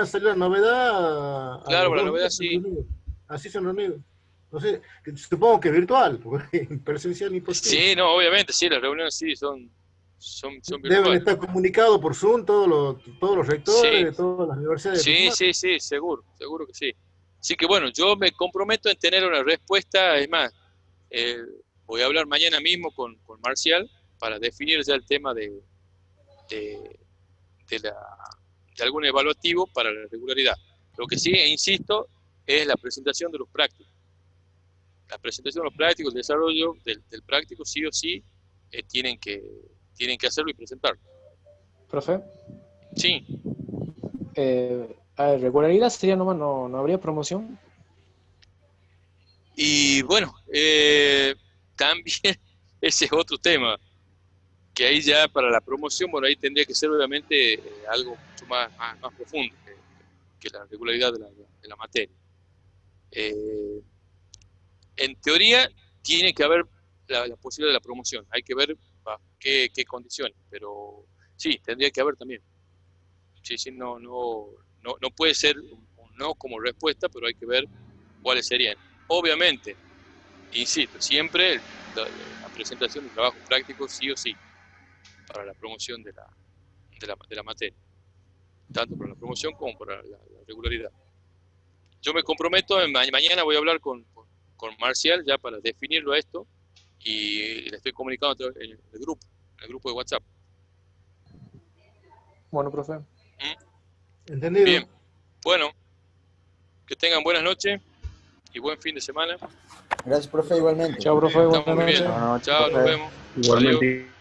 salió la novedad. Claro, la novedad sí. Así se han reunido. No sé, supongo que virtual, porque presencial imposible. Sí, no, obviamente, sí, las reuniones sí son virtuales. Deben estar comunicados por Zoom todos los rectores de todas las universidades. Sí, seguro que sí. Así que bueno, yo me comprometo en tener una respuesta, es más, voy a hablar mañana mismo con Marcial para definir ya el tema de algún evaluativo para la regularidad. Lo que sí, insisto, es la presentación de los prácticos. La presentación de los prácticos, el desarrollo del práctico, sí o sí, tienen que hacerlo y presentarlo. Profe. Sí. ¿Regularidad sería nomás, no habría promoción? Y bueno, también ese es otro tema, que ahí ya para la promoción, bueno, ahí tendría que ser obviamente algo mucho más profundo que la regularidad de la materia. En teoría tiene que haber la posibilidad de la promoción, hay que ver qué condiciones, pero sí, tendría que haber también. Sí, no puede ser un no como respuesta, pero hay que ver cuáles serían. Obviamente, insisto, siempre la presentación de trabajo práctico sí o sí, para la promoción de la materia, tanto para la promoción como para la regularidad. Yo me comprometo, mañana voy a hablar con Marcial ya para definirlo a esto, y le estoy comunicando en el grupo de WhatsApp. Bueno, profe. Entendido. Bien, bueno, que tengan buenas noches y buen fin de semana. Gracias, profe, igualmente. Chao, profe. Estamos muy bien. Buenas noches. Chao, nos vemos. Igualmente. Adiós.